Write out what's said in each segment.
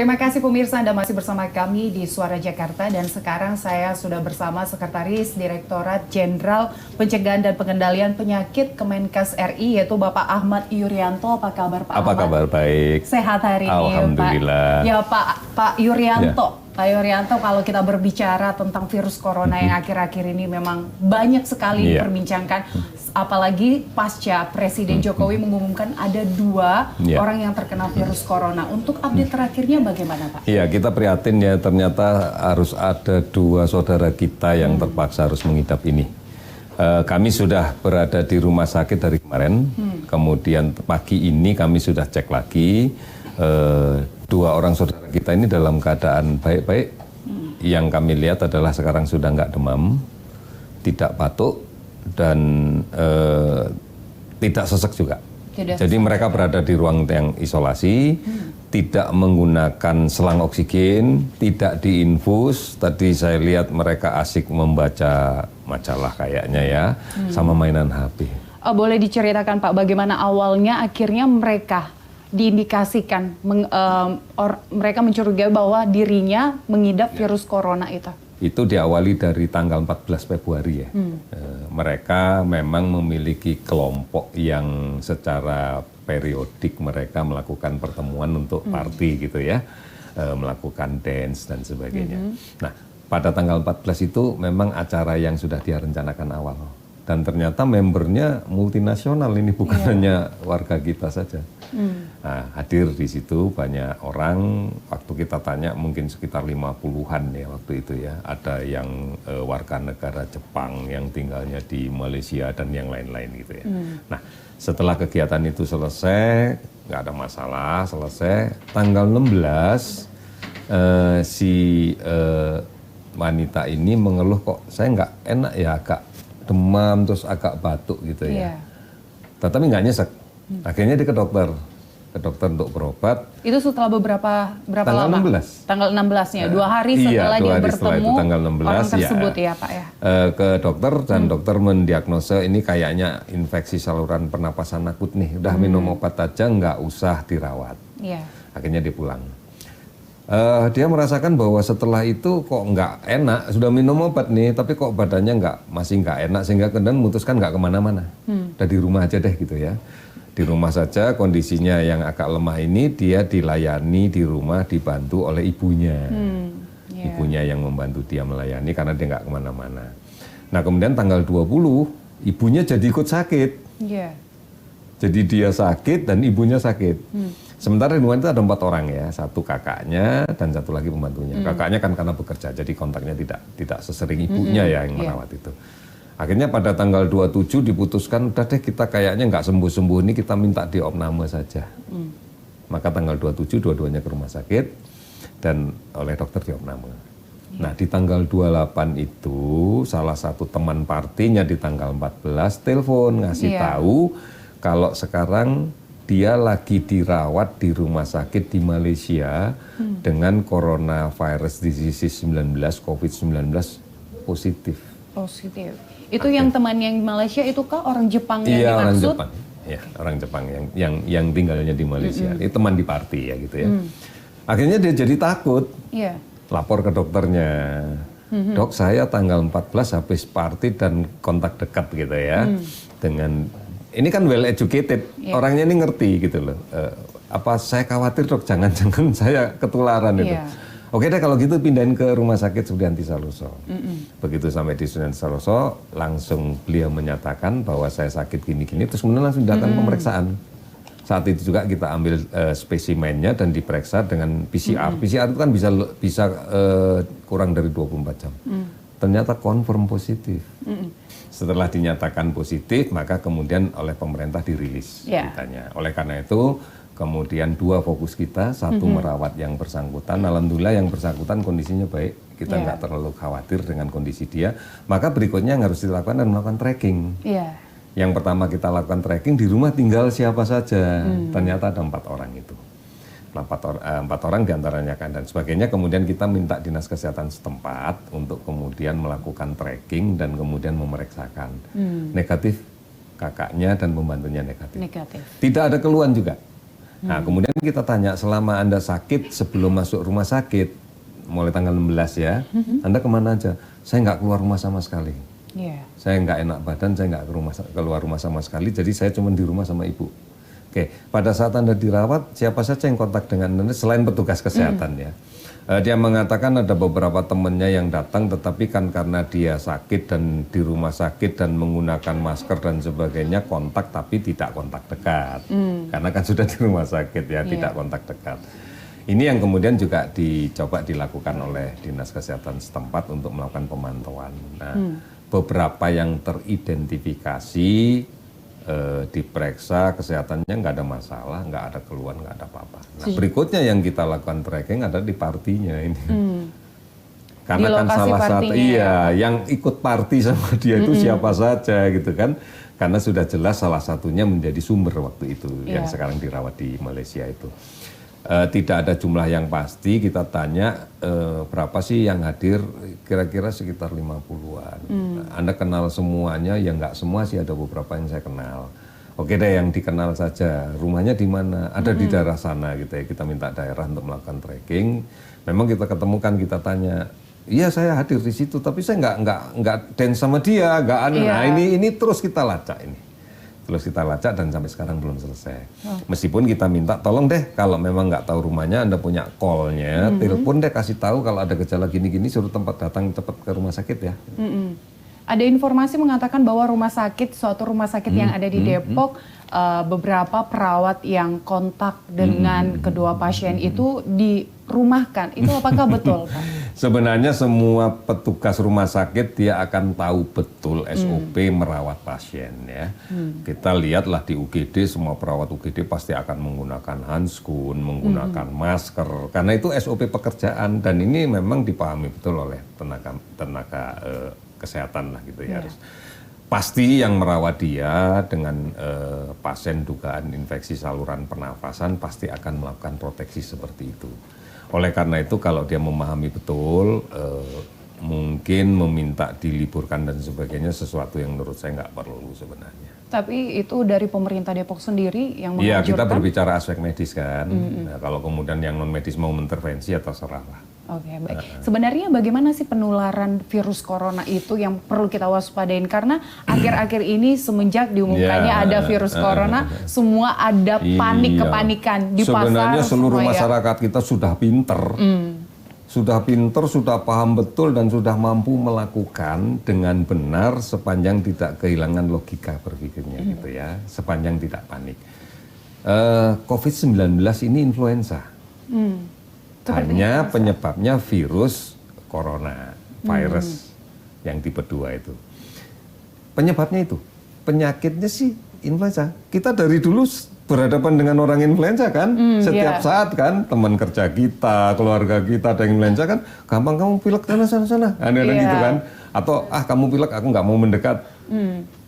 Terima kasih pemirsa, Anda masih bersama kami di Suara Jakarta dan sekarang saya sudah bersama Sekretaris Direktorat Jenderal Pencegahan dan Pengendalian Penyakit Kemenkes RI yaitu Bapak Ahmad Yuryanto. Apa kabar Pak Ahmad? Apa kabar? Baik. Sehat hari ini Alhamdulillah. Pak. Ya Pak Yuryanto. Ya. Pak Yuryanto, kalau kita berbicara tentang virus corona yang akhir-akhir ini memang banyak sekali diperbincangkan, apalagi pasca Presiden Jokowi mengumumkan ada 2 orang yang terkena virus corona. Untuk update terakhirnya bagaimana Pak? Iya, kita prihatin ya, ternyata harus ada 2 saudara kita yang terpaksa harus mengidap ini. Kami sudah berada di rumah sakit dari kemarin, kemudian pagi ini kami sudah cek lagi. 2 orang saudara kita ini dalam keadaan baik-baik. Yang kami lihat adalah sekarang sudah nggak demam, tidak batuk, dan tidak sesek juga. Jadi mereka berada di ruang yang isolasi, tidak menggunakan selang oksigen, tidak diinfus. Tadi saya lihat mereka asik membaca majalah kayaknya ya, sama mainan HP. Boleh diceritakan Pak, bagaimana awalnya akhirnya mereka diindikasikan, mereka mencurigai bahwa dirinya mengidap virus corona itu? Itu diawali dari tanggal 14 Februari ya. Mereka memang memiliki kelompok yang secara periodik mereka melakukan pertemuan untuk party gitu ya. Melakukan dance dan sebagainya. Nah, pada tanggal 14 itu memang acara yang sudah direncanakan awal. Dan ternyata membernya multinasional, ini bukan hanya warga kita saja. Nah, hadir di situ banyak orang, waktu kita tanya mungkin sekitar 50-an ya waktu itu ya. Ada yang warga negara Jepang yang tinggalnya di Malaysia dan yang lain-lain gitu ya. Nah, setelah kegiatan itu selesai, nggak ada masalah, selesai. Tanggal 16, wanita ini mengeluh kok saya nggak enak ya, agak demam terus agak batuk gitu ya. Tetapi nggak nyesek. Akhirnya dia ke dokter untuk berobat. Itu setelah berapa tanggal lama? 16. Tanggal 16-nya, 2 hari setelah dia bertemu tanggal 16, orang tersebut ya Pak ya? Ke dokter dan dokter mendiagnosa ini kayaknya infeksi saluran pernapasan akut nih. Udah minum obat aja nggak usah dirawat. Akhirnya dia pulang. Dia merasakan bahwa setelah itu kok nggak enak, sudah minum obat nih, tapi kok badannya masih nggak enak, sehingga kemudian memutuskan nggak kemana-mana. Udah di rumah aja deh gitu ya. Di rumah saja, kondisinya yang agak lemah ini dia dilayani di rumah, dibantu oleh ibunya. Ibunya yang membantu dia melayani karena dia nggak kemana-mana. Nah kemudian tanggal 20, ibunya jadi ikut sakit. Jadi dia sakit dan ibunya sakit. Sementara di rumah itu ada 4 orang ya, 1 kakaknya dan 1 lagi pembantunya. Kakaknya kan karena bekerja, jadi kontaknya tidak sesering ibunya ya yang merawat itu. Akhirnya pada tanggal 27 diputuskan, udah deh kita kayaknya nggak sembuh-sembuh ini, kita minta diopname saja. Maka tanggal 27 dua-duanya ke rumah sakit dan oleh dokter diopname. Nah di tanggal 28 itu salah satu teman partinya di tanggal 14 telepon ngasih tahu kalau sekarang dia lagi dirawat di rumah sakit di Malaysia dengan coronavirus disease 19, COVID-19 positif. Itu yang teman yang di Malaysia itu kah orang Jepang yang dimaksud? Orang Jepang. Ya, orang Jepang yang tinggalnya di Malaysia. Itu teman di party ya gitu ya. Akhirnya dia jadi takut. Lapor ke dokternya. Dok, saya tanggal 14 habis party dan kontak dekat gitu ya. Ini kan well educated, orangnya ini ngerti gitu loh. Apa saya khawatir dok, jangan-jangan saya ketularan itu. Oke deh kalau gitu pindahin ke rumah sakit Sudianti Saloso. Begitu sampai di Sudianti Saloso, langsung beliau menyatakan bahwa saya sakit gini-gini, terus kemudian langsung datang pemeriksaan. Saat itu juga kita ambil spesimennya dan diperiksa dengan PCR. PCR itu kan bisa kurang dari 24 jam. Ternyata confirm positif. Setelah dinyatakan positif, maka kemudian oleh pemerintah dirilis beritanya. Oleh karena itu, kemudian 2 fokus kita, 1 merawat yang bersangkutan. Alhamdulillah yang bersangkutan kondisinya baik, kita nggak terlalu khawatir dengan kondisi dia. Maka berikutnya yang harus dilakukan adalah melakukan tracking. Yang pertama kita lakukan tracking, di rumah tinggal siapa saja. Ternyata ada 4 orang itu. 4 orang diantaranya kan dan sebagainya. Kemudian kita minta dinas kesehatan setempat untuk kemudian melakukan tracking dan kemudian memeriksakan. Negatif kakaknya dan pembantunya negatif. Tidak ada keluhan juga. Nah, kemudian kita tanya, selama Anda sakit sebelum masuk rumah sakit, mulai tanggal 16 ya, Anda kemana aja? Saya nggak keluar rumah sama sekali. Saya nggak enak badan, saya nggak keluar rumah sama sekali, jadi saya cuma di rumah sama ibu. Oke, pada saat Anda dirawat, siapa saja yang kontak dengan Anda selain petugas kesehatan ya? Dia mengatakan ada beberapa temannya yang datang, tetapi kan karena dia sakit dan di rumah sakit dan menggunakan masker dan sebagainya, kontak tapi tidak kontak dekat. Karena kan sudah di rumah sakit ya, tidak kontak dekat. Ini yang kemudian juga dicoba dilakukan oleh Dinas Kesehatan setempat untuk melakukan pemantauan. Nah, beberapa yang teridentifikasi, diperiksa kesehatannya nggak ada masalah, nggak ada keluhan, nggak ada apa-apa. Nah, berikutnya yang kita lakukan tracking ada di partinya ini. Karena kan salah satu yang ikut party sama dia itu siapa saja gitu kan. Karena sudah jelas salah satunya menjadi sumber waktu itu yang sekarang dirawat di Malaysia itu. Tidak ada jumlah yang pasti, kita tanya berapa sih yang hadir, kira-kira sekitar 50-an. Anda kenal semuanya, ya nggak semua sih, ada beberapa yang saya kenal. Oke deh, yang dikenal saja, rumahnya di mana, ada di daerah sana gitu ya, kita minta daerah untuk melakukan tracking. Memang kita ketemukan, kita tanya, iya saya hadir di situ, tapi saya nggak dance sama dia, nggak anu. Nah ini terus kita lacak ini. Terus kita lacak dan sampai sekarang belum selesai. Meskipun kita minta tolong deh kalau memang nggak tahu rumahnya, Anda punya call-nya, telepon deh, kasih tahu kalau ada gejala gini-gini, suruh tempat datang cepat ke rumah sakit ya. Ada informasi mengatakan bahwa suatu rumah sakit yang ada di Depok, beberapa perawat yang kontak dengan kedua pasien itu dirumahkan. Itu apakah betul, Pak? Sebenarnya semua petugas rumah sakit dia akan tahu betul SOP merawat pasien ya. Kita lihatlah di UGD, semua perawat UGD pasti akan menggunakan handskun, menggunakan masker, karena itu SOP pekerjaan dan ini memang dipahami betul oleh tenaga kesehatan lah gitu ya. Harus pasti yang merawat dia dengan pasien dugaan infeksi saluran pernafasan pasti akan melakukan proteksi seperti itu. Oleh karena itu kalau dia memahami betul, mungkin meminta diliburkan dan sebagainya sesuatu yang menurut saya nggak perlu sebenarnya. Tapi itu dari pemerintah Depok sendiri yang menganjurkan? Iya, kita berbicara aspek medis kan. Nah, kalau kemudian yang non medis mau mengintervensi ya terserah lah. Oke, baik. Sebenarnya bagaimana sih penularan virus corona itu yang perlu kita waspadain? Karena akhir-akhir ini semenjak diumumkannya ada virus corona, semua ada kepanikan di pasar. Sebenarnya seluruh masyarakat kita sudah pinter. Sudah pinter, sudah paham betul dan sudah mampu melakukan dengan benar sepanjang tidak kehilangan logika berpikirnya gitu ya, sepanjang tidak panik. COVID-19 ini influenza. Hanya penyebabnya virus corona, virus yang tipe 2 itu. Penyebabnya itu, penyakitnya sih influenza. Kita dari dulu berhadapan dengan orang influenza kan, setiap saat kan, teman kerja kita, keluarga kita ada yang influenza kan, gampang kamu pilek sana, ada gitu kan. Atau kamu pilek aku nggak mau mendekat.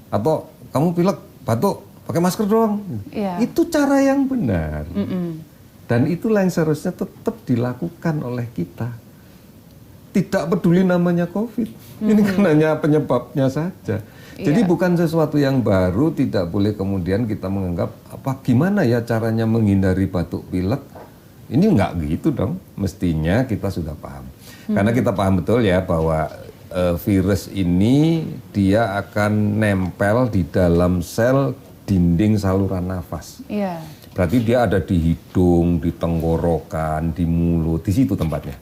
Atau kamu pilek batuk pakai masker doang. Itu cara yang benar. Dan itulah yang seharusnya tetap dilakukan oleh kita. Tidak peduli namanya COVID, ini kan hanya penyebabnya saja. Jadi bukan sesuatu yang baru, tidak boleh kemudian kita menganggap gimana ya caranya menghindari batuk pilek. Ini nggak gitu dong, mestinya kita sudah paham. Karena kita paham betul ya bahwa virus ini dia akan nempel di dalam sel dinding saluran nafas. Berarti dia ada di hidung, di tenggorokan, di mulut, di situ tempatnya.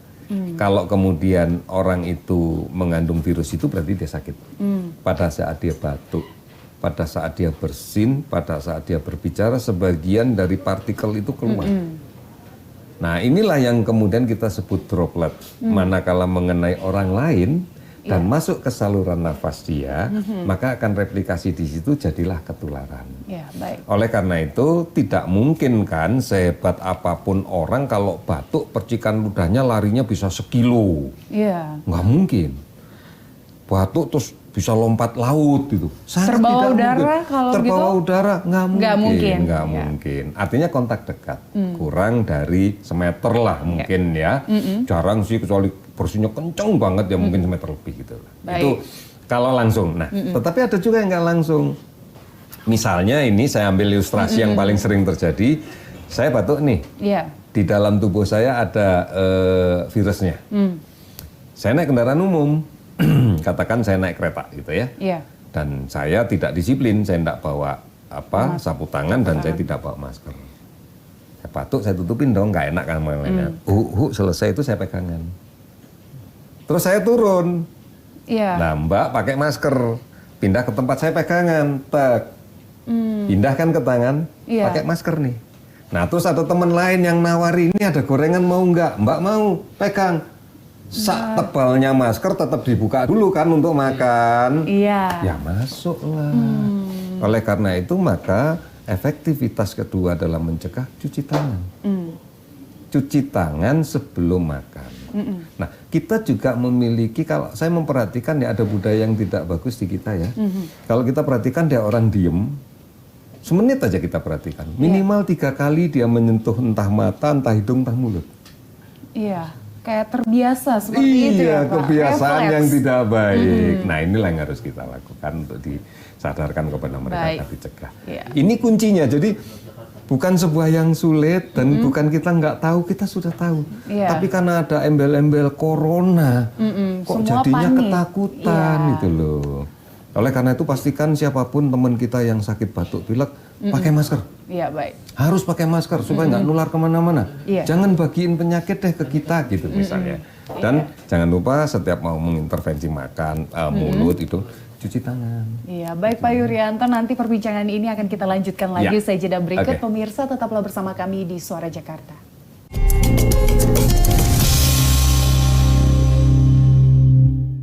Kalau kemudian orang itu mengandung virus itu berarti dia sakit. Pada saat dia batuk, pada saat dia bersin, pada saat dia berbicara, sebagian dari partikel itu keluar. Nah inilah yang kemudian kita sebut droplet. Manakala mengenai orang lain dan masuk ke saluran nafas dia, maka akan replikasi di situ, jadilah ketularan. Oleh karena itu tidak mungkin kan sehebat apapun orang kalau batuk percikan ludahnya larinya bisa 1 kilo. Nggak mungkin. Batuk terus bisa lompat laut gitu. Terbawa udara kalau gitu? Terbawa udara nggak mungkin. Artinya kontak dekat, kurang dari semeter lah mungkin ya. Jarang sih kecuali bersihnya kenceng banget ya mungkin semeter lebih gitu. Itu kalau langsung. Nah, tetapi ada juga yang nggak langsung. Misalnya ini saya ambil ilustrasi yang paling sering terjadi. Saya batuk nih. Iya. Di dalam tubuh saya ada virusnya. Saya naik kendaraan umum, katakan saya naik kereta gitu ya. Iya. Dan saya tidak disiplin, saya tidak bawa sapu tangan dan saya tidak bawa masker. Saya batuk, saya tutupin dong, nggak enak kan mainnya. Selesai itu saya pegangan. Terus saya turun. Iya. Nah, Mbak pakai masker, pindah ke tempat saya pegangan, pindahkan ke tangan, pakai masker nih. Nah, terus ada teman lain yang nawari, ini ada gorengan mau nggak? Mbak mau, pegang. Sak tebalnya masker tetap dibuka dulu kan untuk makan. Iya. Ya masuklah. Oleh karena itu maka efektivitas kedua dalam mencegah cuci tangan. Cuci tangan sebelum makan. Nah, kita juga memiliki, kalau saya memperhatikan ya ada budaya yang tidak bagus di kita ya. Kalau kita perhatikan dia orang diem, semenit aja kita perhatikan. Minimal 3 kali dia menyentuh entah mata, entah hidung, entah mulut. Iya, kayak terbiasa seperti itu ya Pak. Kebiasaan Refleks. yang tidak baik. Nah, inilah yang harus kita lakukan untuk disadarkan kepada mereka agar dicegah. Ini kuncinya. Jadi bukan sebuah yang sulit dan bukan kita nggak tahu, kita sudah tahu. Tapi karena ada embel-embel corona, kok semua jadinya panik. ketakutan gitu loh. Oleh karena itu pastikan siapapun teman kita yang sakit batuk pilek pakai masker. Iya, baik. Harus pakai masker supaya nggak nular kemana-mana. Jangan bagiin penyakit deh ke kita gitu misalnya. Dan jangan lupa setiap mau mengintervensi makan, mulut itu cuci tangan. Iya, baik Pak Yuryanto, nanti perbincangan ini akan kita lanjutkan lagi usai jeda berikut. Pemirsa tetaplah bersama kami di Suara Jakarta.